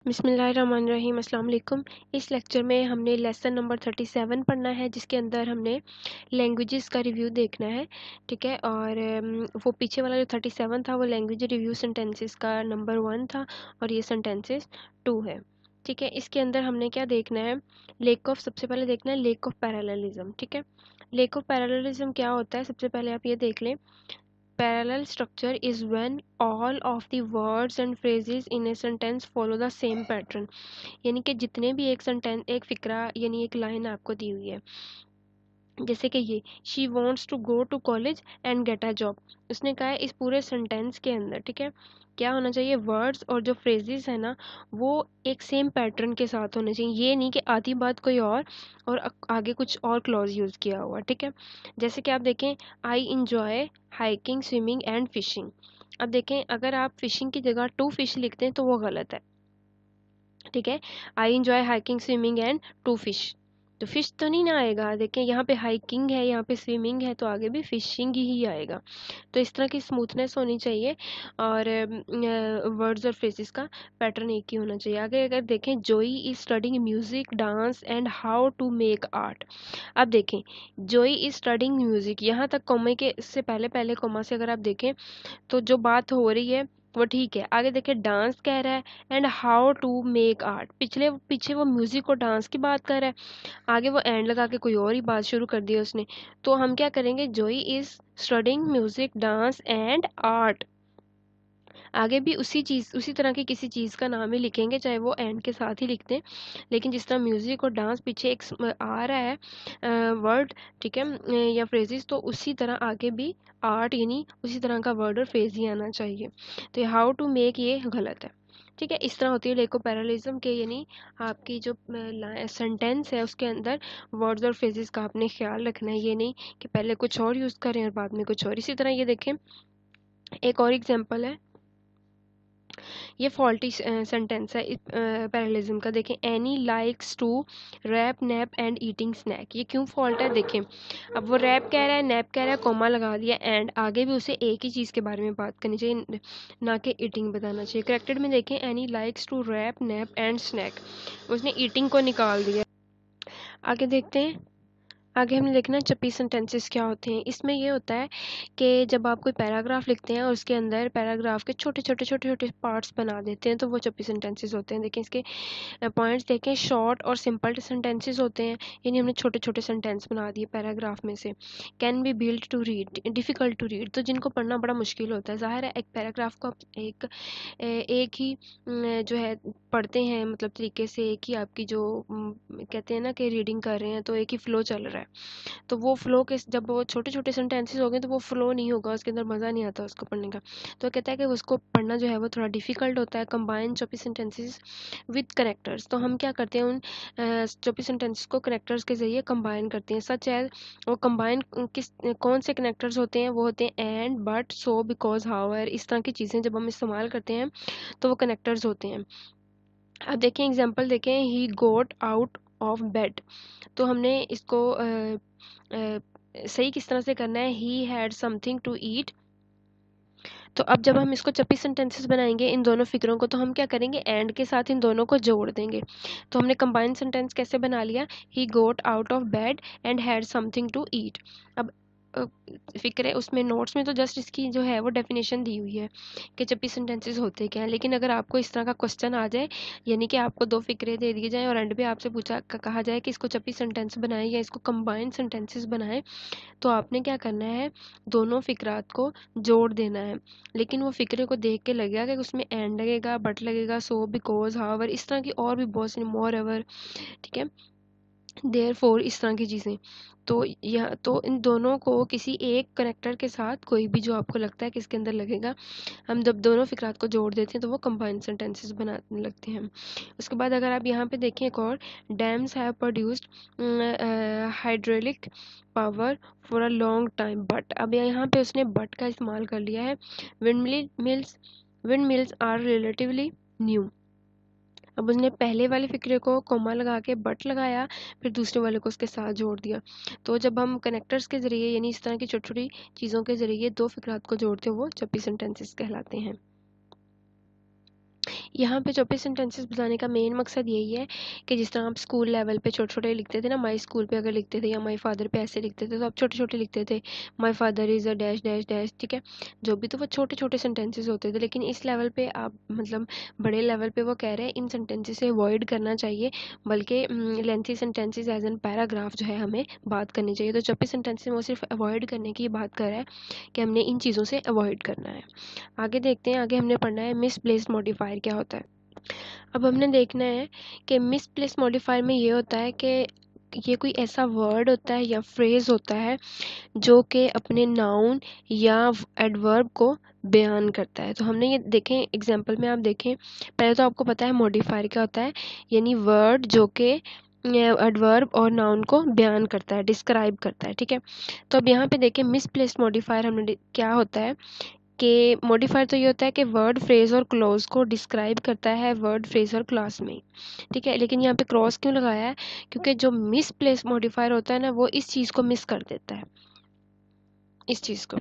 बिस्मिल्लाहिर्रहमानिर्रहीम अस्सलाम वालेकुम। इस लेक्चर में हमने लेसन नंबर 37 पढ़ना है, जिसके अंदर हमने लैंग्वेजेस का रिव्यू देखना है। ठीक है, और वो पीछे वाला जो 37 था वो लैंग्वेज रिव्यू सेंटेंसेस का नंबर 1 था और ये सेंटेंसेस 2 है। ठीक है, इसके अंदर हमने क्या देखना है, सबसे पहले देखना है लेक ऑफ पैरेललिज्म। ठीक है, लेक ऑफ पैरेललिज्म क्या होता है, सबसे पहले आप ये देख लें। Parallel structure is when all of the words and phrases in a sentence follow the same pattern। यानी कि जितने भी एक फिक्रा यानी एक लाइन आपको दी हुई है, जैसे कि ये she wants to go to college and get a job. उसने कहा है इस पूरे सेंटेंस के अंदर, ठीक है, क्या होना चाहिए, वर्ड्स और जो फ्रेजेस है ना वो एक सेम पैटर्न के साथ होने चाहिए। ये नहीं कि आधी बात कोई और आगे कुछ और क्लॉज यूज़ किया हुआ। ठीक है, जैसे कि आप देखें, आई enjoy hiking swimming and fishing. अब देखें, अगर आप फिशिंग की जगह टू फिश लिखते हैं तो वो गलत है। ठीक है, I enjoy hiking swimming and to fish, तो फिश तो नहीं ना आएगा। देखें, यहाँ पे हाइकिंग है, यहाँ पे स्विमिंग है, तो आगे भी फिशिंग ही आएगा। तो इस तरह की स्मूथनेस होनी चाहिए और वर्ड्स और फ्रेजेस का पैटर्न एक ही होना चाहिए। आगे अगर देखें, Joey is studying music dance and how to make art. अब देखें, जोई इज स्टडिंग म्यूजिक, यहाँ तक कॉमे के से पहले पहले कॉमा से अगर आप देखें तो जो बात हो रही है वो ठीक है। आगे देखिए, डांस कह रहा है and how to make art, पिछले पीछे वो म्यूजिक और डांस की बात कर रहा है, आगे वो एंड लगा के कोई और ही बात शुरू कर दी उसने। तो हम क्या करेंगे, जोई is studying music dance and art, आगे भी उसी तरह की किसी चीज़ का नाम ही लिखेंगे, चाहे वो एंड के साथ ही लिखते हैं। लेकिन जिस तरह म्यूजिक और डांस पीछे एक आ रहा है वर्ड, ठीक है, या फ्रेजेस, तो उसी तरह आगे भी आर्ट यानी उसी तरह का वर्ड और फ्रेज ही आना चाहिए। तो हाउ टू मेक ये गलत है। ठीक है, इस तरह होती है लेको पैरालिज्म के, यानी आपकी जो सेंटेंस है उसके अंदर वर्ड्स और फ्रेजेस का आपने ख्याल रखना है। ये नहीं कि पहले कुछ और यूज़ करें और बाद में कुछ और। इसी तरह ये देखें, एक और एग्जांपल है, ये फॉल्टी सेंटेंस है पैरेललिज्म का। देखें, Annie likes to rap nap and eating snack, ये क्यों फॉल्ट है, देखें, अब वो रैप कह रहा है, नैप कह रहा है, कोमा लगा दिया, एंड आगे भी उसे एक ही चीज़ के बारे में बात करनी चाहिए, ना कि ईटिंग बताना चाहिए। करेक्टेड में देखें, Annie likes to rap nap and snack, उसने ईटिंग को निकाल दिया। आगे देखते हैं, आगे हमने देखना चप्पी सेंटेंसेस क्या होते हैं। इसमें ये होता है कि जब आप कोई पैराग्राफ लिखते हैं और उसके अंदर पैराग्राफ के छोटे छोटे पार्ट्स बना देते हैं तो वो चप्पी सेंटेंसेस होते हैं। देखिए, इसके पॉइंट्स देखें, शॉर्ट और सिंपल सेंटेंसेस होते हैं, यानी हमने छोटे छोटे सेंटेंस बना दिए पैराग्राफ में से। Can be build to read, difficult to read, तो जिनको पढ़ना बड़ा मुश्किल होता है। ज़ाहिर है एक पैराग्राफ को आप एक ही जो है पढ़ते हैं, मतलब तरीके से एक ही आपकी जो कहते हैं ना कि रीडिंग कर रहे हैं, तो एक ही फ़्लो चल रहा है। तो वो फ़्लो के जब वो छोटे छोटे सेंटेंसेस हो गए तो वो फ़्लो नहीं होगा, उसके अंदर मज़ा नहीं आता उसको पढ़ने का। तो कहता है कि उसको पढ़ना जो है वो थोड़ा डिफ़िकल्ट होता है। Combine choppy sentences with connectors, तो हम क्या करते हैं, उन चॉपी सेंटेंसेस को कनेक्टर्स के ज़रिए कंबाइन करते हैं। सच है, वो कंबाइन कौन से कनेक्टर्स होते हैं, वो होते हैं and, but, so, because, however, इस तरह की चीज़ें जब हम इस्तेमाल करते हैं तो वो कनेक्टर्स होते हैं। अब देखें, एग्जांपल देखें, he got out of bed, तो हमने इसको सही किस तरह से करना है, he had something to eat. तो अब जब हम इसको चप्पी सेंटेंसेस बनाएंगे इन दोनों फिक्रों को, तो हम क्या करेंगे, एंड के साथ इन दोनों को जोड़ देंगे। तो हमने कंबाइन सेंटेंस कैसे बना लिया, he got out of bed and had something to eat. अब फिक्र है उसमें, नोट्स में तो जस्ट इसकी जो है वो डेफिनेशन दी हुई है कि चप्पी सेंटेंसेस होते क्या हैं। लेकिन अगर आपको इस तरह का क्वेश्चन आ जाए, यानी कि आपको दो फिक्रे दे दिए जाएं और एंड पे आपसे कहा जाए कि इसको चप्पी सेंटेंस बनाएं या इसको कंबाइन सेंटेंसेस बनाएं, तो आपने क्या करना है, दोनों फिक्रात को जोड़ देना है। लेकिन वो फिक्रे को देख के लगेगा कि उसमें एंड लगेगा, बट लगेगा, सो, बिकॉज, हाउएवर, इस तरह की और भी बहुत सी, मोर एवर, ठीक है, देयरफॉर, इस तरह की चीज़ें। तो यह तो इन दोनों को किसी एक कनेक्टर के साथ, कोई भी जो आपको लगता है कि इसके अंदर लगेगा, हम जब दोनों फिक्रात को जोड़ देते हैं तो वो कंबाइंड सेंटेंसेस बनाने लगते हैं। उसके बाद अगर आप यहाँ पे देखें एक और, dams have produced hydraulic power for a long time, but, अब यहाँ पे उसने बट का इस्तेमाल कर लिया है। Windmills are relatively new, अब उसने पहले वाले फिक्रे को कोमा लगा के बट लगाया, फिर दूसरे वाले को उसके साथ जोड़ दिया। तो जब हम कनेक्टर्स के ज़रिए, यानी इस तरह की छोटी छोटी चीज़ों के ज़रिए दो फिक्रात को जोड़ते हैं, वो चप्पी सेंटेंसेस कहलाते हैं। यहाँ पे चौपे सेंटेंसेस बताने का मेन मकसद यही है कि जिस तरह आप स्कूल लेवल पे छोटे छोटे लिखते थे ना, माई स्कूल पे अगर लिखते थे या माई फादर पे ऐसे लिखते थे तो आप छोटे छोटे लिखते थे, my father is a dash dash dash, ठीक है, जो भी, तो वो छोटे छोटे सेंटेंसेस होते थे। लेकिन इस लेवल पे आप मतलब बड़े लेवल पे वो कह रहे हैं इन सेंटेंसेस से अवॉइड करना चाहिए, बल्कि lengthy sentences as an paragraph जो है हमें बात करनी चाहिए। तो चौपे सेंटेंसेस वो सिर्फ अवॉइड करने की बात कर रहा है कि हमने इन चीज़ों से अवॉइड करना है। आगे देखते हैं, आगे हमने पढ़ना है मिसप्लेस्ड मॉडिफायर क्या होता है। अब हमने देखना है कि मिसप्लेस्ड मॉडिफायर में ये होता है कि ये कोई ऐसा वर्ड होता है या फ्रेज होता है जो कि अपने नाउन या एडवर्ब को बयान करता है। तो हमने ये देखें एग्जांपल में, आप देखें पहले तो आपको पता है मॉडिफायर क्या होता है, यानी वर्ड जो कि एडवर्ब और नाउन को बयान करता है, डिस्क्राइब करता है, ठीक है। तो अब यहाँ पे देखें मिसप्लेस्ड मॉडिफायर हमने क्या होता है कि मॉडिफायर तो ये होता है कि वर्ड फ्रेज और क्लॉज को डिस्क्राइब करता है वर्ड फ्रेज और क्लॉज में, ठीक है। लेकिन यहाँ पे क्रॉस क्यों लगाया है, क्योंकि जो मिसप्लेस मॉडिफायर होता है ना वो इस चीज़ को मिस कर देता है, इस चीज़ को,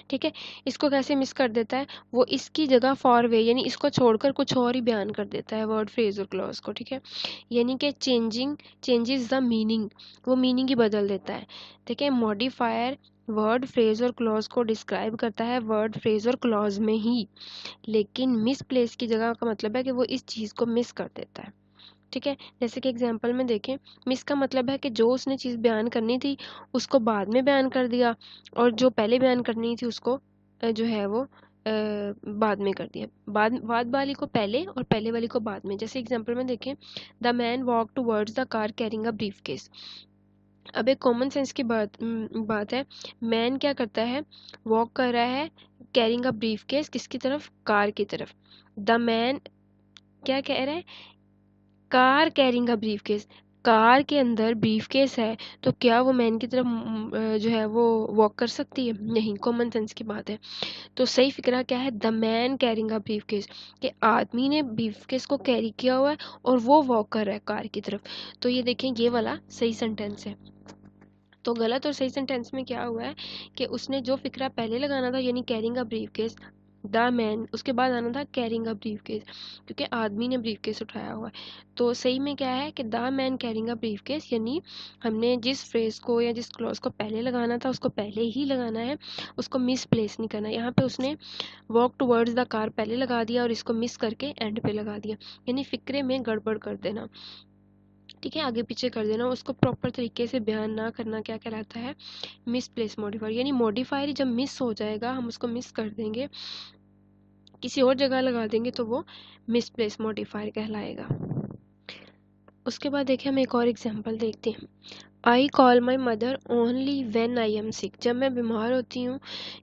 ठीक है। इसको कैसे मिस कर देता है, वो इसकी जगह फॉर वे यानी इसको छोड़कर कुछ और ही बयान कर देता है वर्ड फ्रेज और क्लॉज को, ठीक है। यानी कि चेंजेस द मीनिंग, वो मीनिंग ही बदल देता है, ठीक है। मॉडिफायर वर्ड फ्रेज और क्लॉज को डिस्क्राइब करता है वर्ड फ्रेज और क्लॉज में ही, लेकिन मिस प्लेस की जगह का मतलब है कि वो इस चीज़ को मिस कर देता है, ठीक है। जैसे कि एग्जांपल में देखें, मिस का मतलब है कि जो उसने चीज़ बयान करनी थी उसको बाद में बयान कर दिया, और जो पहले बयान करनी थी उसको जो है वो बाद में कर दिया, बाद वाली को पहले और पहले वाली को बाद में। जैसे एग्जांपल में देखें, the man walk towards the car carrying a brief case. अब एक कॉमन सेंस की बात है, मैन क्या करता है, वॉक कर रहा है कैरिंग अ ब्रीफ केस, किसकी तरफ, कार की तरफ। द मैन क्या कह रहा है, car carrying a brief case, car के अंदर ब्रीफ केस है, तो क्या वो मैन की तरफ जो है वो वॉक कर सकती है, नहीं, कॉमन सेंस की बात है। तो सही फिक्रा क्या है, the man carrying a brief case, कि आदमी ने ब्रीफ केस को कैरी किया हुआ है और वो वॉक कर रहा है कार की तरफ। तो ये देखें ये वाला सही सेंटेंस है। तो गलत और सही सेंटेंस में क्या हुआ है कि उसने जो फिक्रा पहले लगाना था यानी carrying a brief case, the man, उसके बाद आना था कैरिंग अ ब्रीफ केस, क्योंकि आदमी ने ब्रीफ केस उठाया हुआ है। तो सही में क्या है कि the man carrying a brief case, यानी हमने जिस फ्रेज को या जिस क्लॉज को पहले लगाना था उसको पहले ही लगाना है, उसको मिस प्लेस नहीं करना। यहाँ पे उसने वॉक टुवर्ड्स द कार पहले लगा दिया और इसको मिस करके एंड पे लगा दिया, यानी फिक्रे में गड़बड़ कर देना, ठीक है, आगे पीछे कर देना, उसको प्रॉपर तरीके से बयान ना करना क्या कहलाता है, मिसप्लेस मॉडिफायर। यानी मॉडिफायर जब मिस हो जाएगा, हम उसको मिस कर देंगे, किसी और जगह लगा देंगे, तो वो मिसप्लेस मॉडिफायर कहलाएगा। उसके बाद देखिए हम एक और एग्जांपल देखते हैं। I call my mother only when I am sick. जब मैं बीमार होती हूँ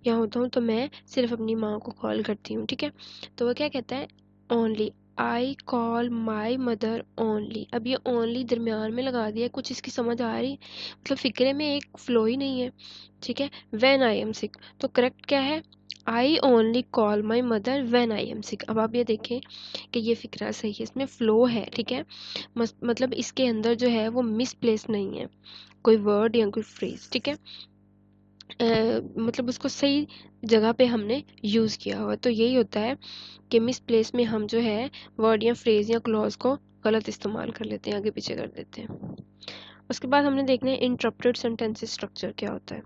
या होता हूँ तो मैं सिर्फ अपनी माँ को कॉल करती हूँ, ठीक है। तो वो क्या कहता है, only, I call my mother only. अब ये ओनली दरमियान में लगा दिया, कुछ इसकी समझ आ रही, मतलब फिक्रे में एक फ्लो ही नहीं है, ठीक है। व्हेन आई एम सिक, तो करेक्ट क्या है, I only call my mother when I am sick. अब आप ये देखें कि ये फिक्रा सही है, इसमें फ्लो है, ठीक है। मतलब इसके अंदर जो है वो मिसप्लेस नहीं है कोई वर्ड या कोई फ्रेज, ठीक है। मतलब उसको सही जगह पे हमने यूज़ किया हुआ। तो यही होता है कि मिसप्लेस में हम जो है वर्ड या फ्रेज या क्लॉज को गलत इस्तेमाल कर लेते हैं, आगे पीछे कर देते हैं। उसके बाद हमने देखना है इंटरप्टेड सेंटेंसेस स्ट्रक्चर क्या होता है।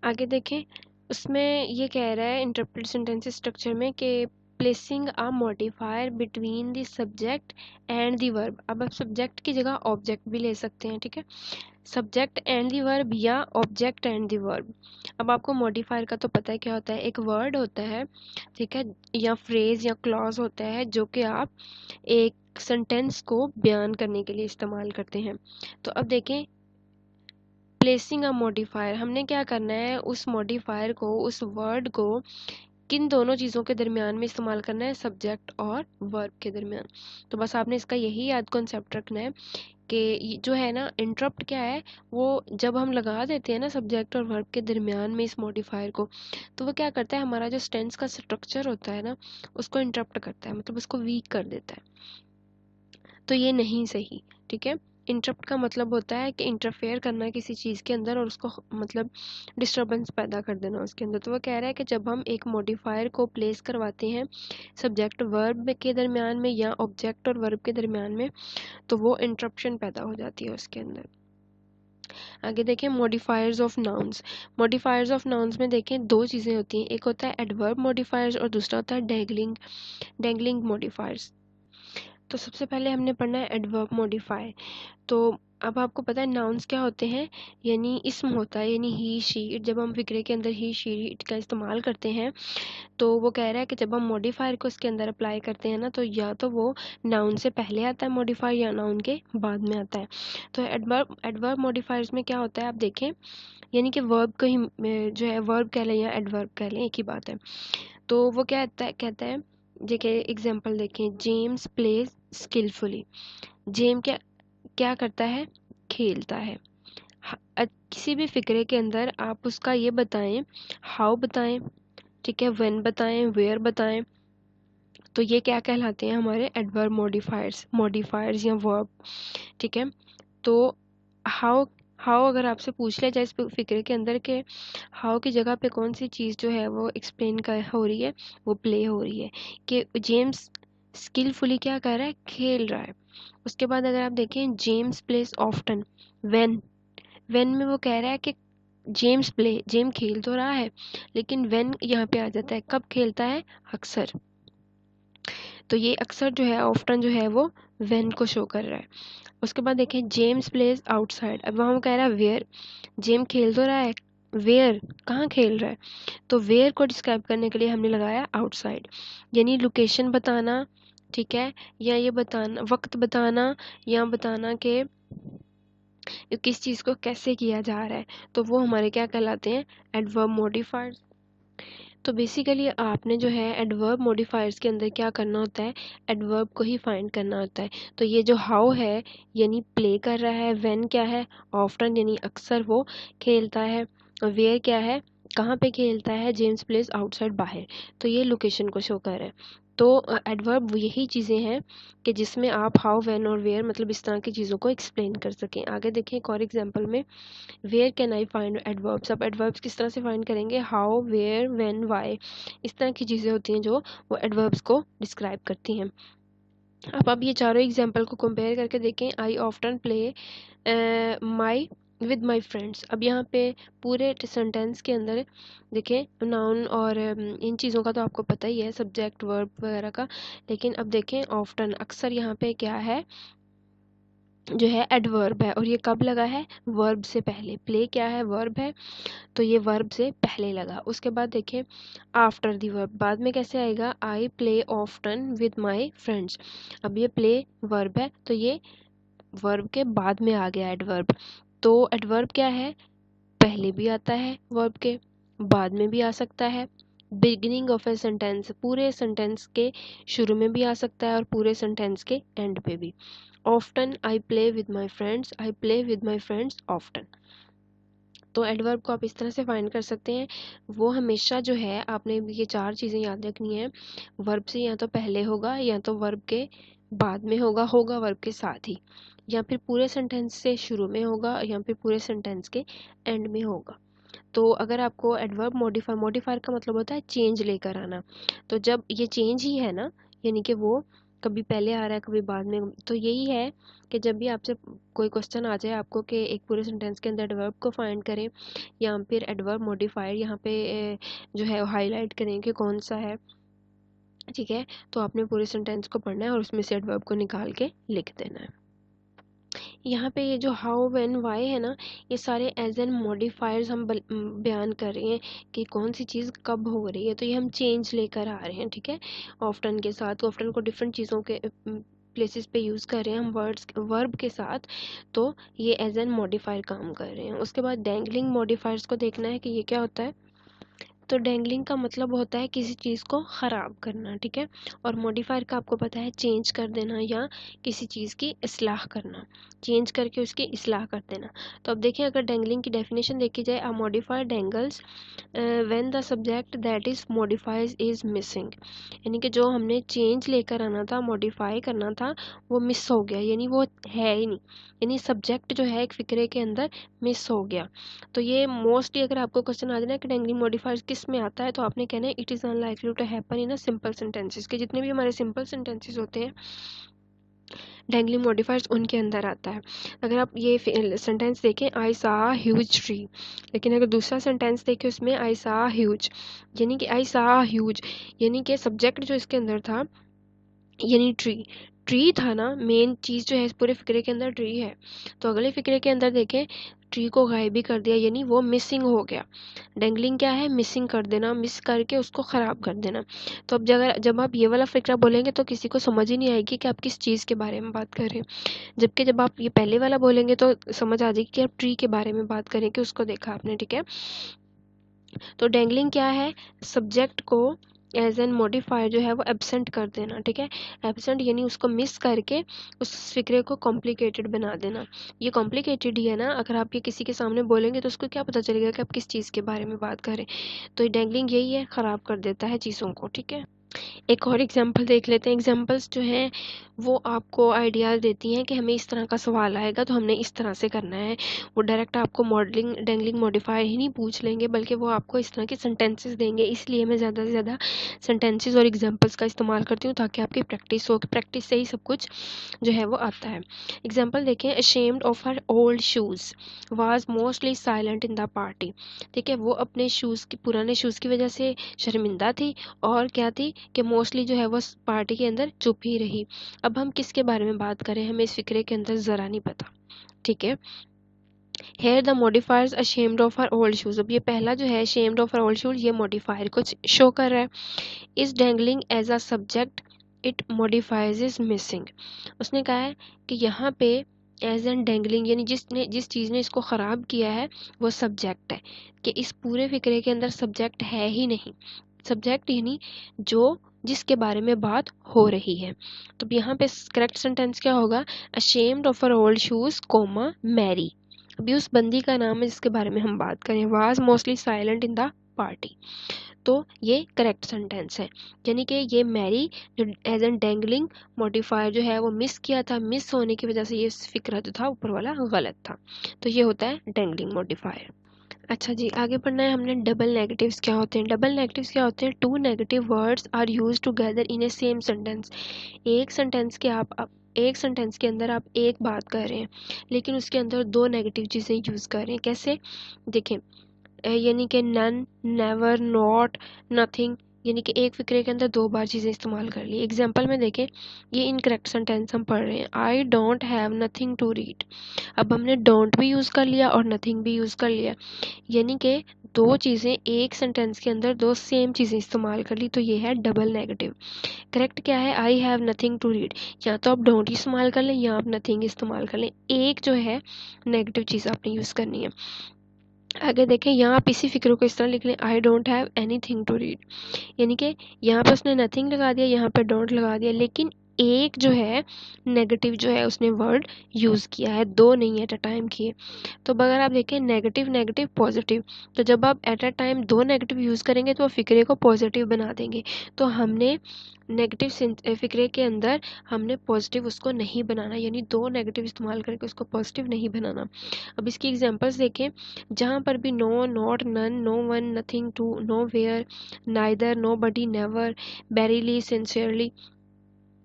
आगे देखें, उसमें ये कह रहा है इंटरप्रेटेड सेंटेंसेस स्ट्रक्चर में कि placing a modifier between the subject and the verb. अब आप सब्जेक्ट की जगह ऑब्जेक्ट भी ले सकते हैं, ठीक है, सब्जेक्ट एंड द वर्ब या ऑब्जेक्ट एंड द वर्ब। अब आपको मॉडिफायर का तो पता है क्या होता है, एक वर्ड होता है, ठीक है, या फ्रेज या क्लॉज होता है जो कि आप एक सेंटेंस को बयान करने के लिए इस्तेमाल करते हैं। तो अब देखें, प्लेसिंग अ मॉडिफायर, हमने क्या करना है, उस मॉडिफायर को, उस वर्ड को किन दोनों चीज़ों के दरमियान में इस्तेमाल करना है, सब्जेक्ट और वर्ब के दरमियान। तो बस आपने इसका यही याद कॉन्सेप्ट रखना है कि जो है ना, इंटरप्ट क्या है, वो जब हम लगा देते हैं ना सब्जेक्ट और वर्ब के दरमियान में इस मॉडिफायर को, तो वो क्या करता है, हमारा जो टेंस का स्ट्रक्चर होता है ना उसको इंटरप्ट करता है, मतलब उसको वीक कर देता है। तो ये नहीं सही, ठीक है। इंटरप्ट का मतलब होता है कि इंटरफेयर करना किसी चीज़ के अंदर और उसको मतलब डिस्टरबेंस पैदा कर देना उसके अंदर। तो वो कह रहा है कि जब हम एक मॉडिफायर को प्लेस करवाते हैं सब्जेक्ट वर्ब के दरमियान में या ऑब्जेक्ट और वर्ब के दरमियान में, तो वो इंटरप्शन पैदा हो जाती है उसके अंदर। आगे देखें modifiers of nouns. Modifiers of nouns में देखें दो चीज़ें होती हैं, एक होता है एडवर्ब मॉडिफायर्स और दूसरा होता है डैंगलिंग मॉडिफायर्स। तो सबसे पहले हमने पढ़ना है एडवर्ब मॉडिफायर। तो अब आपको पता है नाउन्स क्या होते हैं, यानी इस्म होता है, यानी ही शी। जब हम फिक्रे के अंदर ही शी इट का इस्तेमाल करते हैं तो वो कह रहा है कि जब हम मॉडिफायर को इसके अंदर अप्लाई करते हैं ना, तो या तो वो नाउन से पहले आता है मॉडिफायर या नाउन के बाद में आता है। तो एडवर्ब मॉडिफायर्स में क्या होता है आप देखें, यानी कि वर्ब को ही जो है वर्ब कह लें या एडवर्ब कह लें, एक ही बात है। तो वो क्या कहता है देखिए एग्जांपल देखें, जेम्स प्लेज स्किलफुली। जेम क्या क्या करता है, खेलता है। किसी भी फिक्रे के अंदर आप उसका ये बताएं, हाउ बताएं, ठीक है, व्हेन बताएं, वेयर बताएं, तो ये क्या कहलाते हैं हमारे एडवर्ब मॉडिफायर्स या वर्ब, ठीक है। तो हाउ हाउ अगर आपसे पूछ लिया जाए इस फिक्रे के अंदर के हाउ की जगह पे कौन सी चीज़ जो है वो एक्सप्लेन कर हो रही है, वो प्ले हो रही है कि जेम्स स्किलफुली क्या कर रहा है, खेल रहा है। उसके बाद अगर आप देखें जेम्स प्लेस ऑफ्टन, व्हेन में वो कह रहा है कि जेम खेल तो रहा है, लेकिन व्हेन यहाँ पे आ जाता है, कब खेलता है, अक्सर। तो ये अक्सर जो है ऑफ्टन जो है वो व्हेन को शो कर रहा है। उसके बाद देखें जेम्स प्लेज आउटसाइड, अब वहाँ वो कह रहा है वेयर, जेम खेल तो रहा है, वेयर कहाँ खेल रहा है, तो वेयर को डिस्क्राइब करने के लिए हमने लगाया आउटसाइड, यानी लोकेशन बताना, ठीक है, या ये बताना वक्त बताना, या बताना कि किस चीज़ को कैसे किया जा रहा है, तो वो हमारे क्या कहलाते हैं, एडवर्ब मॉडिफायर्स। तो बेसिकली आपने जो है एडवर्ब मॉडिफायर्स के अंदर क्या करना होता है, एडवर्ब को ही फाइंड करना होता है। तो ये जो हाउ है यानी प्ले कर रहा है, व्हेन क्या है, ऑफ्टन यानी अक्सर वो खेलता है, और वेयर क्या है, कहाँ पे खेलता है, जेम्स प्लेस आउटसाइड बाहर, तो ये लोकेशन को शो कर रहा है। तो एडवर्ब यही चीज़ें हैं कि जिसमें आप हाउ, व्हेन और वेयर मतलब इस तरह की चीज़ों को एक्सप्लेन कर सकें। आगे देखें एक और एग्जांपल में, where can I find adverbs. अब एडवर्ब्स किस तरह से फाइंड करेंगे, हाउ, वेयर, व्हेन, वाई, इस तरह की चीज़ें होती हैं जो वो एडवर्ब्स को डिस्क्राइब करती हैं। अब आप ये चारों एग्जांपल को कंपेयर करके देखें, आई often play my with my friends. अब यहाँ पे पूरे सेंटेंस के अंदर देखें नाउन और इन चीज़ों का तो आपको पता ही है, सब्जेक्ट वर्ब वगैरह का, लेकिन अब देखें ऑफ्टन अक्सर यहाँ पे क्या है, जो है एडवर्ब है, और ये कब लगा है, वर्ब से पहले। प्ले क्या है, वर्ब है, तो ये वर्ब से पहले लगा। उसके बाद देखें आफ्टर दी वर्ब, बाद में कैसे आएगा, I play often with my friends. अब ये प्ले वर्ब है, तो ये वर्ब के बाद में आ गया एडवर्ब। तो एडवर्ब क्या है, पहले भी आता है वर्ब के, बाद में भी आ सकता है, बिगिनिंग ऑफ ए सेंटेंस पूरे सेंटेंस के शुरू में भी आ सकता है, और पूरे सेंटेंस के एंड पे भी। Often I play with my friends, I play with my friends often. तो एडवर्ब को आप इस तरह से फाइंड कर सकते हैं। वो हमेशा जो है आपने ये चार चीज़ें याद रखनी है, वर्ब से या तो पहले होगा, या तो वर्ब के बाद में होगा वर्ब के साथ ही, या फिर पूरे सेंटेंस से शुरू में होगा, या फिर पूरे सेंटेंस के एंड में होगा। तो अगर आपको एडवर्ब मॉडिफायर का मतलब होता है चेंज लेकर आना, तो जब ये चेंज ही है ना, यानी कि वो कभी पहले आ रहा है कभी बाद में, तो यही है कि जब भी आपसे कोई क्वेश्चन आ जाए आपको कि एक पूरे सेंटेंस के अंदर एडवर्ब को फाइंड करें या फिर एडवर्ब मॉडिफायर यहाँ पे जो है हाईलाइट करें कि कौन सा है, ठीक है, तो आपने पूरे सेंटेंस को पढ़ना है और उसमें से एडवर्ब को निकाल के लिख देना है। यहाँ पे ये जो हाउ, व्हेन, वाई है ना, ये सारे एज एन मॉडिफायर्स हम बयान कर रहे हैं कि कौन सी चीज़ कब हो रही है, तो ये हम चेंज लेकर आ रहे हैं, ठीक है। ऑफ्टन के साथ, ऑफ्टन को डिफरेंट चीज़ों के प्लेसेस पे यूज़ कर रहे हैं हम वर्ब के साथ, तो ये एज एन मॉडिफायर काम कर रहे हैं। उसके बाद डैंगलिंग मॉडिफायर्स को देखना है कि ये क्या होता है। तो डेंगलिंग का मतलब होता है किसी चीज़ को ख़राब करना, ठीक है। और मॉडिफायर का आपको पता है चेंज कर देना या किसी चीज़ की इस्लाह करना, चेंज करके उसकी इस्लाह कर देना। तो अब देखिए अगर डेंगलिंग की डेफिनेशन देखी जाए, a modifier dangles when the subject that is modifies is missing, यानी कि जो हमने चेंज लेकर आना था, मॉडिफाई करना था, वो मिस हो गया, यानी वो है ही नहीं, यानी सब्जेक्ट जो है एक फ़िक्रे के अंदर मिस हो गया। तो ये मोस्टली अगर आपको क्वेश्चन आ जाए कि डेंगलिंग मॉडिफायर्स किस में आता है, तो आपने कहना है it is unlikely to happen in a simple sentences, के जितने भी हमारे सिंपल सेंटेंसेस होते हैं डेंगलिंग मॉडिफायर्स उनके अंदर आता है। अगर आप ये सेंटेंस देखें, आई सा ह्यूज ट्री, लेकिन अगर दूसरा सेंटेंस देखें उसमें आई सा ह्यूज, यानी कि आई सा ह्यूज, यानी कि सब्जेक्ट जो इसके अंदर था यानी ट्री था ना, मेन चीज़ जो है इस पूरे फिक्रे के अंदर ट्री है। तो अगले फिक्रे के अंदर देखें ट्री को गायब भी कर दिया, यानी वो मिसिंग हो गया। डेंगलिंग क्या है? मिसिंग कर देना, मिस करके उसको ख़राब कर देना। तो अब जब आप ये वाला फिक्रा बोलेंगे तो किसी को समझ ही नहीं आएगी कि आप किस चीज़ के बारे में बात कर रहे हैं, जबकि जब आप ये पहले वाला बोलेंगे तो समझ आ जाएगी कि आप ट्री के बारे में बात करें कि उसको देखा आपने, ठीक है। तो डेंगलिंग क्या है? सब्जेक्ट को एज एन मॉडिफायर जो है वो एब्सेंट कर देना, ठीक है। एब्सेंट यानी उसको मिस करके उस फिक्रे को कॉम्प्लिकेटेड बना देना। ये कॉम्प्लिकेटेड ही है ना, अगर आप ये किसी के सामने बोलेंगे तो उसको क्या पता चलेगा कि आप किस चीज़ के बारे में बात करें। तो ये डेंगलिंग यही है, ख़राब कर देता है चीज़ों को, ठीक है। एक और एग्जांपल देख लेते हैं। एग्जांपल्स जो हैं वो आपको आइडियाज़ देती हैं कि हमें इस तरह का सवाल आएगा तो हमने इस तरह से करना है। वो डायरेक्ट आपको मॉडलिंग डेंगलिंग मॉडिफायर ही नहीं पूछ लेंगे, बल्कि वो आपको इस तरह के सेंटेंसेस देंगे। इसलिए मैं ज़्यादा से ज़्यादा सेंटेंसेस और एग्जांपल्स का इस्तेमाल करती हूँ ताकि आपकी प्रैक्टिस हो, कि प्रैक्टिस से ही सब कुछ जो है वो आता है। एग्जाम्पल देखें, ashamed of her old shoes was mostly silent in the party. ठीक है, वो अपने शूज़ की पुराने शूज़ की वजह से शर्मिंदा थी और क्या थी कि मोस्टली जो है वो पार्टी के अंदर चुप ही रही। अब हम किसके बारे में बात करें, हमें इस फिक्रे के अंदर ज़रा नहीं पता, ठीक है। Here the modifiers ashamed of her old shoes, अब ये पहला जो है ashamed of her old shoes, ये मॉडिफायर को शो कर रहा है। Is dangling as a subject it modifies is missing. उसने कहा है कि यहाँ पे एज एन डेंगलिंग यानी जिस चीज़ ने इसको ख़राब किया है वो सब्जेक्ट है, कि इस पूरे फिक्रे के अंदर सब्जेक्ट है ही नहीं। सब्जेक्ट यानी जो जिसके बारे में बात हो रही है। तो यहाँ पे करेक्ट सेंटेंस क्या होगा? Ashamed of her old shoes comma Mary. अभी उस बंदी का नाम है जिसके बारे में हम बात करें। Was mostly silent in the party. तो ये करेक्ट सेंटेंस है, यानी कि ये मैरी जो एज एन डेंगलिंग मॉडिफायर जो है वो मिस किया था, मिस होने की वजह से ये फिक्रा जो था ऊपर वाला गलत था। तो ये होता है डेंगलिंग मॉडिफायर। अच्छा जी, आगे पढ़ना है हमने डबल नेगेटिव्स क्या होते हैं। डबल नेगेटिव्स क्या होते हैं? Two negative words are use together in a same sentence. एक सेंटेंस के अंदर आप एक बात कर रहे हैं लेकिन उसके अंदर दो नेगेटिव चीज़ें यूज़ कर रहे हैं। कैसे? देखें, यानी कि नन, नेवर, नॉट, नथिंग, यानी कि एक फिक्रे के अंदर दो बार चीज़ें इस्तेमाल कर ली। एग्जाम्पल में देखें, ये इनकरेक्ट सेंटेंस हम पढ़ रहे हैं, I don't have nothing to read. अब हमने डोंट भी यूज़ कर लिया और नथिंग भी यूज़ कर लिया, यानी कि दो चीज़ें एक सेंटेंस के अंदर दो सेम चीज़ें इस्तेमाल कर ली, तो ये है डबल नेगेटिव। करेक्ट क्या है? I have nothing to read, या तो आप डोंट इस्तेमाल कर लें या आप नथिंग इस्तेमाल कर लें, एक जो है नेगेटिव चीज़ आपने यूज़ करनी है। आगे देखें, यहाँ आप इसी फिक्र को इस तरह लिख लें, I don't have anything to read, यानी कि यहाँ पे उसने नथिंग लगा दिया, यहाँ पे डोंट लगा दिया, लेकिन एक जो है नेगेटिव जो है उसने वर्ड यूज़ किया है, दो नहीं एट अ टाइम किए। तो अगर आप देखें नेगेटिव नेगेटिव पॉजिटिव, तो जब आप एट अ टाइम दो नेगेटिव यूज़ करेंगे तो वो फिक्रे को पॉजिटिव बना देंगे। तो हमने नेगेटिव फिक्रे के अंदर हमने पॉजिटिव उसको नहीं बनाना, यानी दो नेगेटिव इस्तेमाल करके उसको पॉजिटिव नहीं बनाना। अब इसकी एग्जांपल्स देखें, जहाँ पर भी no, not, none, no one, nothing too, nowhere, neither, nobody, never, barely, sincerely,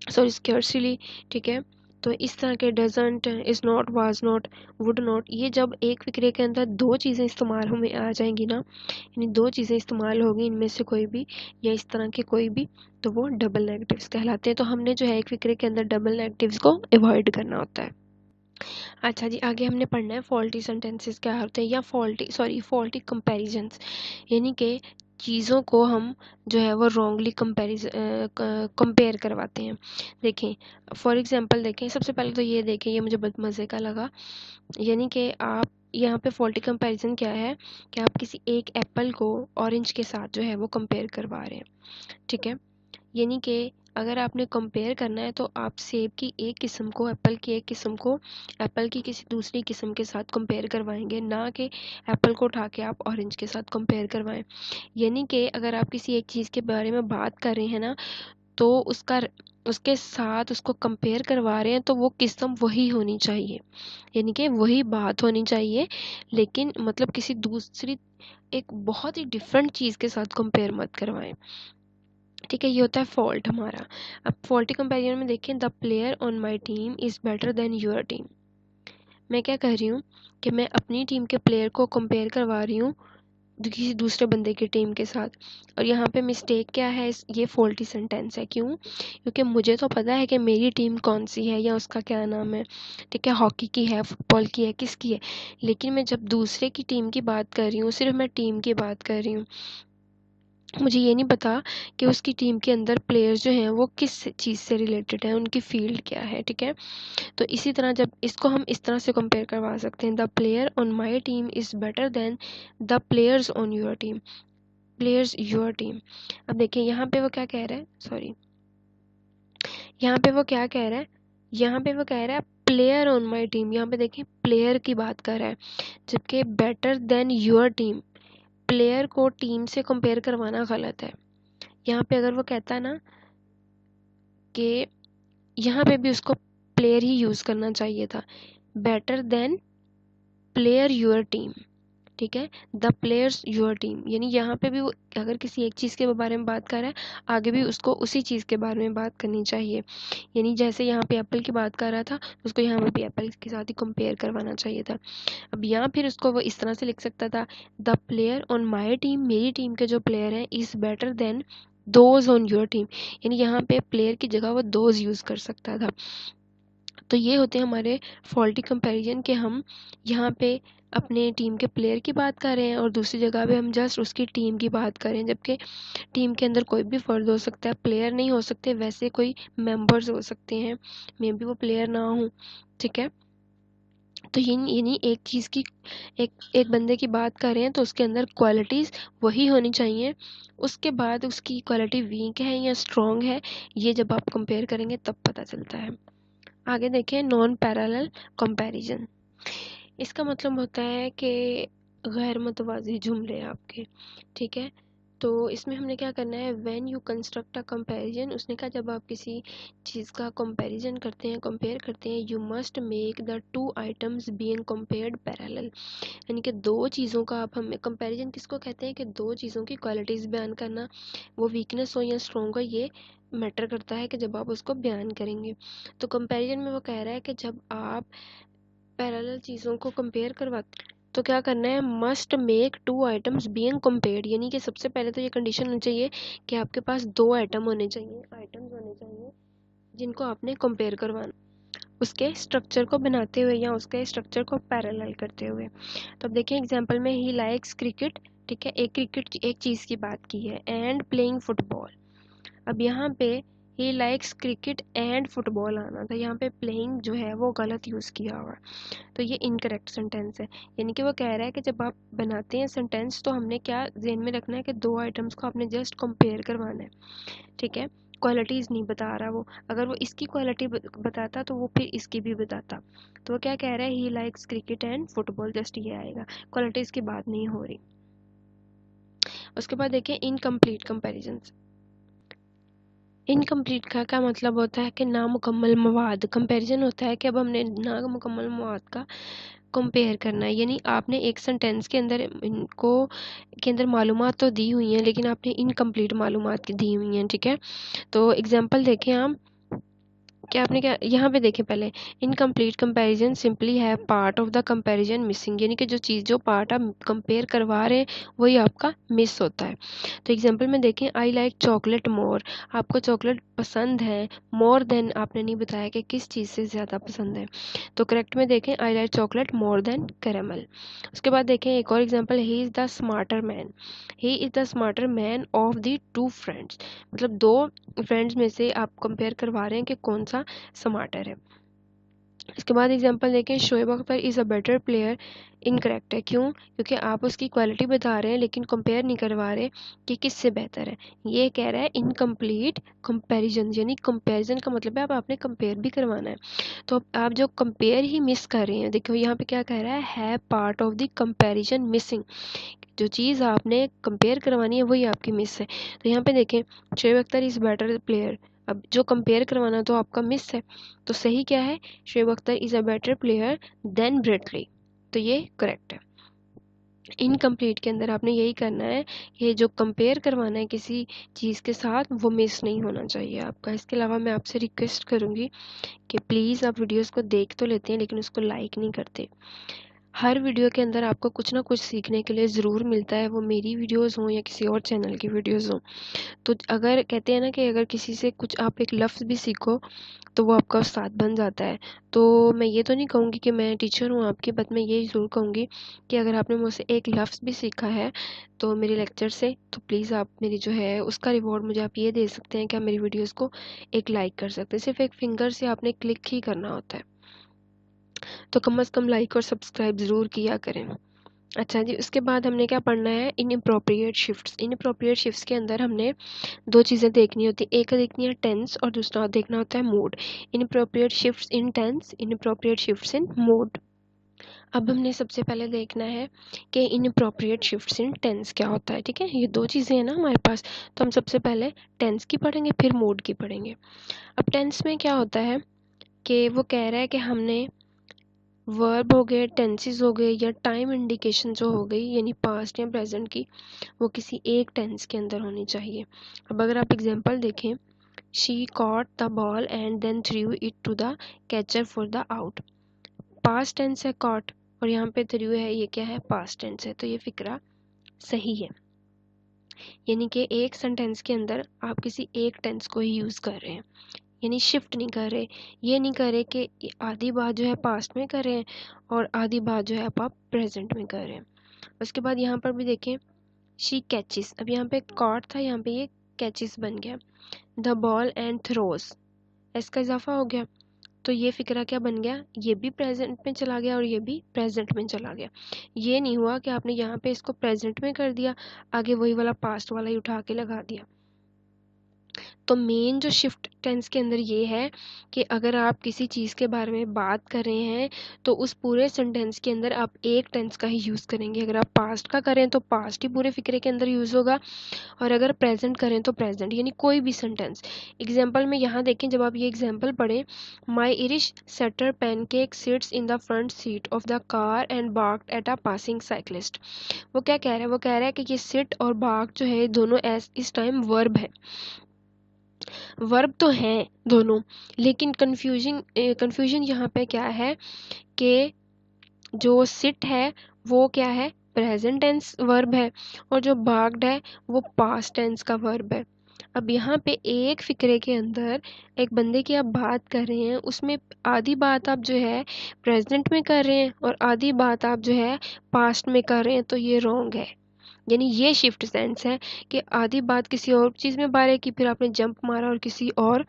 sorry scarcely, ठीक है। तो इस तरह के doesn't, is not, was not, would not, ये जब एक फिक्रे के अंदर दो चीज़ें इस्तेमाल हमें आ जाएंगी ना, यानी दो चीज़ें इस्तेमाल होगी इनमें से कोई भी या इस तरह के कोई भी, तो वो डबल नेगेटिव्स कहलाते हैं। तो हमने जो है एक फिक्रे के अंदर डबल नेगेटिव्स को अवॉइड करना होता है। अच्छा जी, आगे हमने पढ़ना है फॉल्टी सेंटेंसेस क्या होते हैं, या फॉल्टी कंपैरिजंस, यानी कि चीज़ों को हम जो है वो रॉन्गली कंपेयर करवाते हैं। देखें, फॉर एग्जांपल देखें, सबसे पहले तो ये देखें, ये मुझे बहुत मज़े का लगा। यानी कि आप यहाँ पे फॉल्टी कंपैरिजन क्या है कि आप किसी एक एप्पल को ऑरेंज के साथ जो है वो कंपेयर करवा रहे हैं। ठीक है, यानी कि अगर आपने कंपेयर करना है तो आप सेब की एक किस्म को, एप्पल की एक किस्म को एप्पल की किसी दूसरी किस्म के साथ कंपेयर करवाएंगे, ना कि एप्पल को उठा के आप ऑरेंज के साथ कंपेयर करवाएं। यानी कि अगर आप किसी एक चीज़ के बारे में बात कर रहे हैं ना, तो उसके साथ उसको कंपेयर करवा रहे हैं, तो वो किस्म वही होनी चाहिए, यानी कि वही बात होनी चाहिए, लेकिन मतलब किसी दूसरी एक बहुत ही डिफरेंट चीज़ के साथ कंपेयर मत करवाएं। ठीक है, ये होता है फॉल्ट हमारा। अब फॉल्टी कंपेरिजन में देखें, the player on my team is better than your team. मैं क्या कह रही हूँ कि मैं अपनी टीम के प्लेयर को कंपेयर करवा रही हूँ किसी दूसरे बंदे की टीम के साथ, और यहाँ पे मिस्टेक क्या है, ये फॉल्टी सेंटेंस है। क्यों? क्योंकि मुझे तो पता है कि मेरी टीम कौन सी है या उसका क्या नाम है। ठीक है, हॉकी की है, फुटबॉल की है, किसकी है, लेकिन मैं जब दूसरे की टीम की बात कर रही हूँ, सिर्फ मैं टीम की बात कर रही हूँ, मुझे ये नहीं पता कि उसकी टीम के अंदर प्लेयर्स जो हैं वो किस चीज़ से रिलेटेड हैं, उनकी फील्ड क्या है। ठीक है, तो इसी तरह जब इसको हम इस तरह से कंपेयर करवा सकते हैं, the player on my team is better than the players on your team, players your team. अब देखिए यहाँ पे वो क्या कह रहा है, सॉरी, यहाँ पे वो क्या कह रहा है, यहाँ पे वो कह रहा है प्लेयर ऑन माई टीम। यहाँ पे देखें, प्लेयर की बात कर रहा है, जबकि better than your team, player को टीम से कंपेयर करवाना गलत है। यहाँ पे अगर वो कहता है ना कि यहाँ पे भी उसको प्लेयर ही यूज़ करना चाहिए था, better than player your team. ठीक है, द प्लेयर्स योर टीम, यानी यहाँ पे भी वो अगर किसी एक चीज़ के बारे में बात कर रहा है, आगे भी उसको उसी चीज़ के बारे में बात करनी चाहिए। यानी जैसे यहाँ पे एप्पल की बात कर रहा था, उसको यहाँ पे भी एप्पल के साथ ही कंपेयर करवाना चाहिए था। अब यहाँ फिर उसको वो इस तरह से लिख सकता था, the player on my team, मेरी टीम के जो प्लेयर हैं, is better than those on your team, यानी यहाँ पे प्लेयर की जगह वो दोज यूज़ कर सकता था। तो ये होते हैं हमारे फॉल्टी कंपैरिजन के हम यहाँ पे अपने टीम के प्लेयर की बात कर रहे हैं और दूसरी जगह पे हम जस्ट उसकी टीम की बात कर रहे हैं, जबकि टीम के अंदर कोई भी फ़र्द हो सकता है, प्लेयर नहीं हो सकते, वैसे कोई मेंबर्स हो सकते हैं, मे बी वो प्लेयर ना हो। ठीक है, तो यानी एक चीज़ की एक बंदे की बात कर रहे हैं तो उसके अंदर क्वालिटीज़ वही होनी चाहिए, उसके बाद उसकी क्वालिटी वीक है या स्ट्रॉन्ग है, ये जब आप कंपेयर करेंगे तब पता चलता है। आगे देखें, नॉन पैरेलल कंपैरिजन। इसका मतलब होता है कि गैर मुतवाज़ी जुमले आपके। ठीक है, तो इसमें हमने क्या करना है, when you construct a comparison, उसने कहा जब आप किसी चीज़ का कंपैरिजन करते हैं, कंपेयर करते हैं, you must make the two items being compared parallel, यानी कि दो चीज़ों का आप हमें कंपैरिजन किसको कहते हैं कि दो चीज़ों की क्वालिटीज़ बयान करना, वो वीकनेस हो या स्ट्रॉन्ग हो, ये मैटर करता है कि जब आप उसको बयान करेंगे। तो कंपैरिजन में वो कह रहा है कि जब आप पैरेलल चीज़ों को कंपेयर करवाते तो क्या करना है, must make two items being compared, यानी कि सबसे पहले तो ये कंडीशन होनी चाहिए कि आपके पास दो आइटम्स होने चाहिए जिनको आपने कंपेयर करवाना, उसके स्ट्रक्चर को बनाते हुए या उसके स्ट्रक्चर को पैरेलल करते हुए। तो अब देखें एग्जांपल में, ही लाइक्स क्रिकेट। ठीक है, एक चीज़ की बात की है, एंड प्लेइंग फुटबॉल। अब यहाँ पे he likes cricket and football आना था, यहाँ पे प्लेइंग जो है वो गलत यूज़ किया हुआ, तो ये इनकरेक्ट सेंटेंस है। यानी कि वो कह रहा है कि जब आप बनाते हैं सेंटेंस तो हमने क्या ध्यान में रखना है कि दो आइटम्स को आपने जस्ट कंपेयर करवाना है। ठीक है, क्वालिटीज़ नहीं बता रहा वो, अगर वो इसकी क्वालिटी बताता तो वो फिर इसकी भी बताता। तो वो क्या कह रहा है, he likes cricket and football, just ये आएगा, क्वालिटीज़ की बात नहीं हो रही। उसके बाद देखिए इनकम्प्लीट कंपेरिजन्स। इनकम्प्लीट का क्या मतलब होता है कि नामुकम्मल मवाद। कंपैरिजन होता है कि अब हमने नामुकम्मल मवाद का कंपेयर करना है, यानी आपने एक सेंटेंस के अंदर मालूमात तो दी हुई हैं लेकिन आपने इनकम्प्लीट मालूमात दी हुई हैं। ठीक है, तो एग्जांपल देखें हम, क्या आपने क्या यहाँ पे देखें पहले, इनकम्प्लीट कंपैरिजन सिंपली है part of the comparison missing, यानी कि जो चीज़ जो पार्ट आप कंपेयर करवा रहे हैं वही आपका मिस होता है। तो एग्जांपल में देखें, आई लाइक चॉकलेट मोर, आपको चॉकलेट पसंद है, मोर देन आपने नहीं बताया कि किस चीज़ से ज़्यादा पसंद है। तो करेक्ट में देखें I like chocolate more than caramel. उसके बाद देखें एक और example, he is the smarter man, he is the smarter man of the two friends, मतलब दो फ्रेंड्स में से आप कंपेयर करवा रहे हैं कि कौन सा स्मार्टर है। इसके बाद एग्जांपल देखें, Shoaib Akhtar is a better player, incorrect है, क्यों? क्योंकि आप उसकी क्वालिटी बता रहे हैं लेकिन कंपेयर नहीं करवा रहे कि किससे बेहतर है। ये कह रहा है इनकम्प्लीट कंपैरिजन, यानी कंपैरिजन का मतलब है अब आपने कंपेयर भी करवाना है। तो आप जो कंपेयर ही मिस कर रहे हैं, देखो यहाँ पे क्या कह रहा है part of the comparison missing, जो चीज़ आपने कंपेयर करवानी है वही आपकी मिस है। तो यहाँ पे देखें, Shoaib Akhtar is better player, अब जो कंपेयर करवाना तो आपका मिस है, तो सही क्या है? Shoaib Akhtar is a better player than Brett Lee, तो ये करेक्ट है। इनकम्प्लीट के अंदर आपने यही करना है, ये जो कंपेयर करवाना है किसी चीज़ के साथ वो मिस नहीं होना चाहिए आपका। इसके अलावा मैं आपसे रिक्वेस्ट करूँगी कि प्लीज़ आप वीडियोस को देख तो लेते हैं लेकिन उसको लाइक नहीं करते। हर वीडियो के अंदर आपको कुछ ना कुछ सीखने के लिए ज़रूर मिलता है, वो मेरी वीडियोस हों या किसी और चैनल की वीडियोस हों। तो अगर कहते हैं ना कि अगर किसी से कुछ आप एक लफ्ज़ भी सीखो तो वो आपका उस्ताद बन जाता है। तो मैं ये तो नहीं कहूँगी कि मैं टीचर हूँ आपकी, बट मैं ये ज़रूर कहूँगी कि अगर आपने मुझसे एक लफ्ज़ भी सीखा है तो मेरे लेक्चर से, तो प्लीज़ आप मेरी जो है उसका रिवॉर्ड मुझे आप ये दे सकते हैं कि आप मेरी वीडियोज़ को एक लाइक कर सकते हैं। सिर्फ एक फिंगर से आपने क्लिक ही करना होता है, तो कम से कम लाइक और सब्सक्राइब ज़रूर किया करें। अच्छा जी, उसके बाद हमने क्या पढ़ना है, इनअप्रोप्रिएट शिफ्ट्स। इनअप्रोप्रिएट शिफ्ट्स के अंदर हमने दो चीज़ें देखनी होती है, एक देखनी है टेंस और दूसरा देखना होता है mood. Inappropriate shifts in tense, inappropriate shifts in mood. अब हमने सबसे पहले देखना है कि इनअप्रोप्रिएट शिफ्ट्स इन टेंस क्या होता है। ठीक है, ये दो चीज़ें हैं ना हमारे पास, तो हम सबसे पहले टेंस की पढ़ेंगे फिर मूड की पढ़ेंगे। अब टेंस में क्या होता है कि वो कह रहा है कि हमने वर्ब हो गए, टेंसेस हो गए या टाइम इंडिकेशन जो हो गई यानी पास्ट या प्रेजेंट की, वो किसी एक टेंस के अंदर होनी चाहिए। अब अगर आप एग्जांपल देखें, she caught the ball and then threw it to the catcher for the out, past tense है कॉट और यहाँ पे थ्रू है, ये क्या है? पास्ट टेंस है, तो ये फिक्रा सही है। यानी कि एक सेंटेंस के अंदर आप किसी एक टेंस को ही यूज़ कर रहे हैं, यानी शिफ्ट नहीं कर रहे, ये नहीं कर रहे कि आधी बात जो है पास्ट में कर रहे हैं और आधी बात जो है आप प्रेजेंट में कर रहे हैं। उसके बाद यहाँ पर भी देखें, शी कैचिस, अब यहाँ पे कॉट था, यहाँ पे ये कैचिस बन गया। द बॉल एंड थ्रोस, इसका इजाफा हो गया, तो ये फिक्रा क्या बन गया? ये भी प्रेजेंट में चला गया और ये भी प्रेजेंट में चला गया। ये नहीं हुआ कि आपने यहाँ पे इसको प्रेजेंट में कर दिया, आगे वही वाला पास्ट वाला ही उठा के लगा दिया। तो मेन जो शिफ्ट टेंस के अंदर ये है कि अगर आप किसी चीज़ के बारे में बात कर रहे हैं तो उस पूरे सेंटेंस के अंदर आप एक टेंस का ही यूज़ करेंगे। अगर आप पास्ट का करें तो पास्ट ही पूरे फिक्रे के अंदर यूज़ होगा, और अगर प्रेजेंट करें तो प्रेजेंट, यानी कोई भी सेंटेंस। एग्जाम्पल में यहाँ देखें, जब आप ये एग्जाम्पल पढ़ें, my Irish setter Pancake sits in the front seat of the car and barked at a passing cyclist. वो क्या कह रहा है? वो कह रहा है कि ये सिट और बार्क जो है दोनों इस टाइम वर्ब है, वर्ब तो हैं दोनों, लेकिन कन्फ्यूजन यहाँ पे क्या है कि जो सिट है वो क्या है? प्रेजेंट टेंस वर्ब है, और जो बाग्ड है वो पास्ट टेंस का वर्ब है। अब यहाँ पे एक फिक्रे के अंदर एक बंदे की आप बात कर रहे हैं, उसमें आधी बात आप जो है प्रेजेंट में कर रहे हैं और आधी बात आप जो है पास्ट में कर रहे हैं, तो ये रॉन्ग है। यानी ये शिफ्ट सेंस है कि आधी बात किसी और चीज़ में बारे की, फिर आपने जंप मारा और किसी और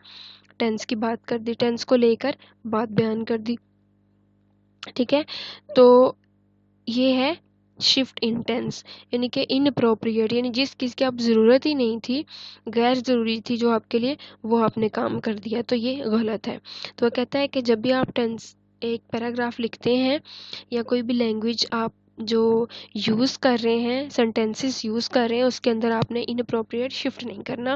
टेंस की बात कर दी, टेंस को लेकर बात बयान कर दी। ठीक है, तो ये है शिफ्ट इन टेंस, यानी कि इनअप्रोप्रिएट, यानी जिस चीज़ की आप ज़रूरत ही नहीं थी, गैर ज़रूरी थी जो आपके लिए, वो आपने काम कर दिया, तो ये गलत है। तो वह कहता है कि जब भी आप टेंस एक पैराग्राफ लिखते हैं या कोई भी लैंग्वेज आप जो यूज़ कर रहे हैं, सेंटेंसेस यूज़ कर रहे हैं, उसके अंदर आपने इनअप्रोप्रिएट शिफ्ट नहीं करना।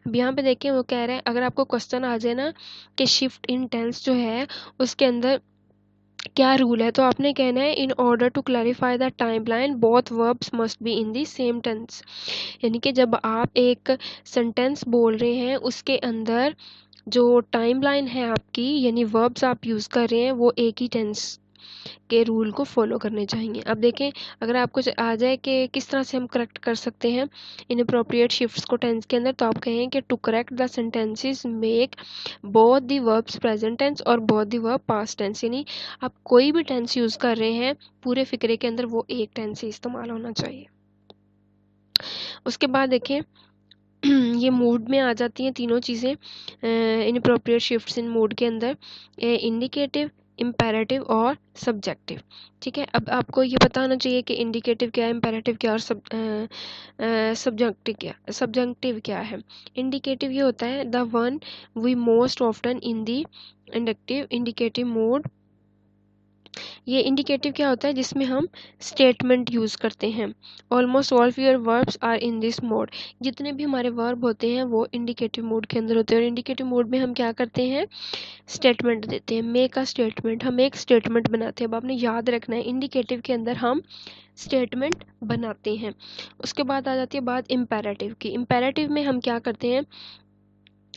अब यहाँ पे देखें, वो कह रहे हैं अगर आपको क्वेश्चन आ जाए ना कि शिफ्ट इन टेंस जो है उसके अंदर क्या रूल है, तो आपने कहना है in order to clarify the timeline both verbs must be in the same tense. यानी कि जब आप एक सेंटेंस बोल रहे हैं उसके अंदर जो टाइमलाइन है आपकी, यानी वर्ब्स आप यूज़ कर रहे हैं वो एक ही टेंस के रूल को फॉलो करने चाहिए। अब देखें, अगर आपको आ जाए कि किस तरह से हम करेक्ट कर सकते हैं इनअप्रोप्रिएट शिफ्ट्स को टेंस के अंदर, तो आप कहें कि to correct the sentences make both the verbs present tense और both the verb past tense, यानी आप कोई भी टेंस यूज़ कर रहे हैं पूरे फिक्रे के अंदर वो एक टेंस ही इस्तेमाल होना चाहिए। उसके बाद देखें ये मूड में आ जाती हैं तीनों चीज़ें, इनअप्रोप्रिएट शिफ्ट्स इन मूड के अंदर, इंडिकेटिव, इम्पेरेटिव और सब्जेक्टिव। ठीक है, अब आपको ये पता होना चाहिए कि इंडिकेटिव क्या है, इम्पेरेटिव क्या और सब्जेक्टिव क्या है। इंडिकेटिव ये होता है the one we most often in the indicative mode. ये इंडिकेटिव क्या होता है, जिसमें हम स्टेटमेंट यूज़ करते हैं। Almost all your verbs are in this mode. जितने भी हमारे वर्ब होते हैं वो इंडिकेटिव मोड के अंदर होते हैं, और इंडिकेटिव मोड में हम क्या करते हैं, स्टेटमेंट देते हैं। मेक अ स्टेटमेंट, हम एक स्टेटमेंट बनाते हैं। अब आपने याद रखना है इंडिकेटिव के अंदर हम स्टेटमेंट बनाते हैं। उसके बाद आ जाती है बात इम्पेरेटिव की। इम्पेरेटिव में हम क्या करते हैं,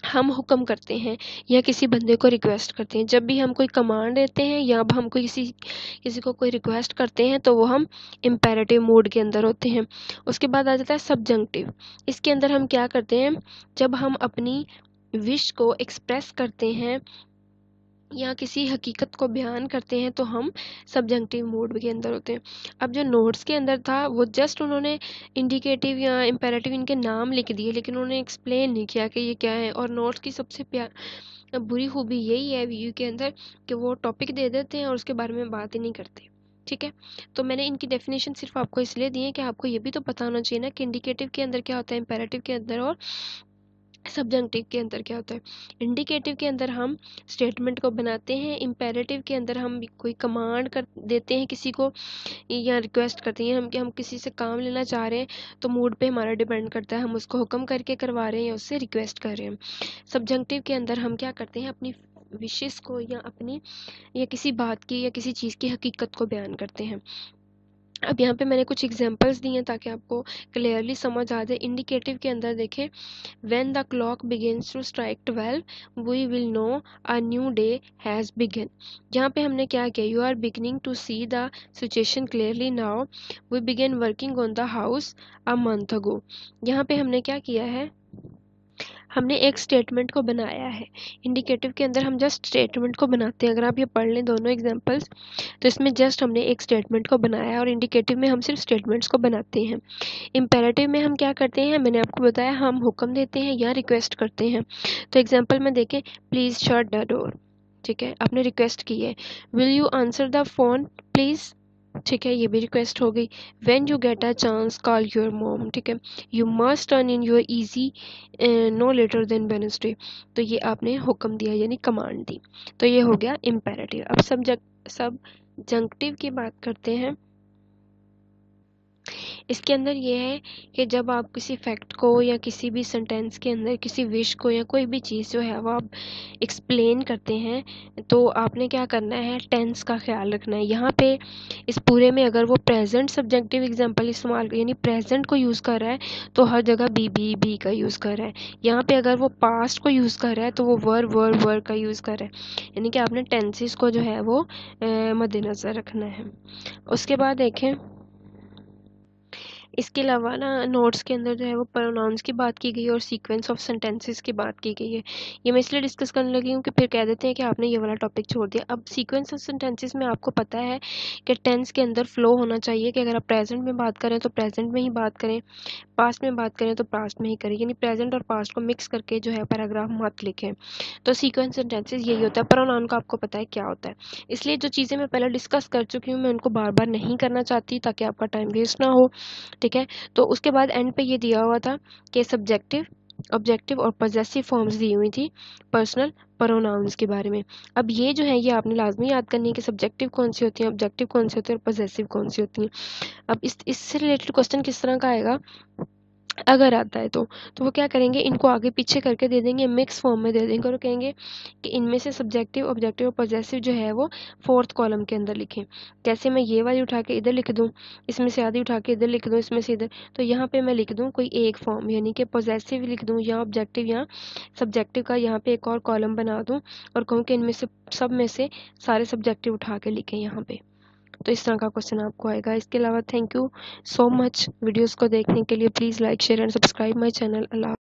हम हुक्म करते हैं या किसी बंदे को रिक्वेस्ट करते हैं। जब भी हम कोई कमांड देते हैं या अब हम कोई किसी को कोई रिक्वेस्ट करते हैं तो वो हम इम्पेरेटिव मोड के अंदर होते हैं। उसके बाद आ जाता है सब्जंक्टिव। इसके अंदर हम क्या करते हैं, जब हम अपनी विश को एक्सप्रेस करते हैं या किसी हकीकत को बयान करते हैं तो हम सब्जंक्टिव मोड के अंदर होते हैं। अब जो नोट्स के अंदर था वो जस्ट उन्होंने इंडिकेटिव या इम्पेरेटिव इनके नाम लिख दिए, लेकिन उन्होंने एक्सप्लेन नहीं किया कि ये क्या है। और नोट्स की सबसे बुरी खूबी यही है वीयू के अंदर कि वो टॉपिक दे देते हैं और उसके बारे में बात ही नहीं करते। ठीक है, तो मैंने इनकी डेफिनेशन सिर्फ आपको इसलिए दी है कि आपको ये भी तो पता होना चाहिए ना कि इंडिकेटिव के अंदर क्या होता है, इम्पेरेटिव के अंदर और सब्जंक्टिव के अंदर क्या होता है। इंडिकेटिव के अंदर हम स्टेटमेंट को बनाते हैं, इम्पेरेटिव के अंदर हम कोई कमांड कर देते हैं किसी को या रिक्वेस्ट करते हैं हम कि हम किसी से काम लेना चाह रहे हैं, तो मूड पे हमारा डिपेंड करता है हम उसको हुक्म करके करवा रहे हैं या उससे रिक्वेस्ट कर रहे हैं। सब्जंक्टिव के अंदर हम क्या करते हैं, अपनी विशेस को या अपनी या किसी बात की या किसी चीज़ की हकीकत को बयान करते हैं। अब यहाँ पे मैंने कुछ एग्जांपल्स दिए हैं ताकि आपको क्लियरली समझ आ जाए। इंडिकेटिव के अंदर देखें, when the clock begins to strike 12 we will know a new day has begun. यहाँ पे हमने क्या किया, you are beginning to see the situation clearly now, we began working on the house a month ago. यहाँ पे हमने क्या किया है, हमने एक स्टेटमेंट को बनाया है। इंडिकेटिव के अंदर हम जस्ट स्टेटमेंट को बनाते हैं। अगर आप ये पढ़ लें दोनों एग्जांपल्स, तो इसमें जस्ट हमने एक स्टेटमेंट को बनाया है और इंडिकेटिव में हम सिर्फ स्टेटमेंट्स को बनाते हैं। इम्पेरेटिव में हम क्या करते हैं, मैंने आपको बताया, हम हुक्म देते हैं या रिक्वेस्ट करते हैं। तो एग्जाम्पल में देखें, प्लीज़ शट द डोर। ठीक है, आपने रिक्वेस्ट की है। Will you answer the phone please. ठीक है, ये भी रिक्वेस्ट हो गई। When you get a chance call your mom. ठीक है, you must turn in your essay no later than Wednesday. तो ये आपने हुक्म दिया यानी कमांड दी, तो ये हो गया इम्पेरेटिव। अब सब्जंक्टिव की बात करते हैं। इसके अंदर ये है कि जब आप किसी फैक्ट को या किसी भी सेंटेंस के अंदर किसी विश को या कोई भी चीज़ जो है वो आप एक्सप्लेन करते हैं, तो आपने क्या करना है, टेंस का ख्याल रखना है। यहाँ पे इस पूरे में अगर वो प्रेजेंट सब्जेक्टिव एग्जांपल इस्तेमाल यानी प्रेजेंट को यूज़ कर रहा है तो हर जगह बी का यूज़ कर रहा है। यहाँ पे अगर वो पास्ट को यूज़ कर रहा है तो वो वर का यूज़ कर रहा है, यानी कि आपने टेंसेस को जो है वो मद्देनज़र रखना है। उसके बाद देखें, इसके अलावा ना नोट्स के अंदर जो है वो प्रोनाउंस की बात की गई है और सीक्वेंस ऑफ सेंटेंसेस की बात की गई है। ये मैं इसलिए डिस्कस करने लगी हूँ कि फिर कह देते हैं कि आपने ये वाला टॉपिक छोड़ दिया। अब सीक्वेंस ऑफ सेंटेंसेस में आपको पता है कि टेंस के अंदर फ्लो होना चाहिए कि अगर आप प्रेजेंट में बात करें तो प्रेजेंट में ही बात करें, पास्ट में बात करें तो पास्ट में ही करें, यानी प्रेजेंट और पास्ट को मिक्स करके जो है पैराग्राफ मत लिखें। तो सीक्वेंस सेंटेंसेस यही होता है। प्रोनाउन का आपको पता है क्या होता है, इसलिए जो चीज़ें मैं पहले डिस्कस कर चुकी हूँ मैं उनको बार बार नहीं करना चाहती ताकि आपका टाइम वेस्ट ना हो। ठीक है, तो उसके बाद एंड पे ये दिया हुआ था कि सब्जेक्टिव, ऑब्जेक्टिव और पॉजेसिव फॉर्म्स दी हुई थी पर्सनल प्रोनाउंस के बारे में। अब ये जो है ये आपने लाजमी याद करनी है कि सब्जेक्टिव कौन सी होती है, ऑब्जेक्टिव कौन सी होती है और पॉजेसिव कौन सी होती है। अब इससे रिलेटेड क्वेश्चन किस तरह का आएगा, अगर आता है तो वो क्या करेंगे, इनको आगे पीछे करके दे देंगे, मिक्स फॉर्म में दे देंगे और कहेंगे कि इनमें से सब्जेक्टिव, ऑब्जेक्टिव और पॉजेसिव जो है वो फोर्थ कॉलम के अंदर लिखें। कैसे, मैं ये वाली उठा के इधर लिख दूँ, इसमें से आधी उठा के इधर लिख दूँ, इसमें से इधर, तो यहाँ पे मैं लिख दूँ कोई एक फॉर्म, यानी कि पॉजेसिव लिख दूँ या ऑब्जेक्टिव या सब्जेक्टिव का यहाँ पे एक और कॉलम बना दूँ और कहूँ कि इनमें से सब में से सारे सब्जेक्टिव उठा के लिखें यहाँ पे। तो इस तरह का क्वेश्चन आपको आएगा। इसके अलावा thank you so much videos को देखने के लिए। Please like share and subscribe my channel. Allah.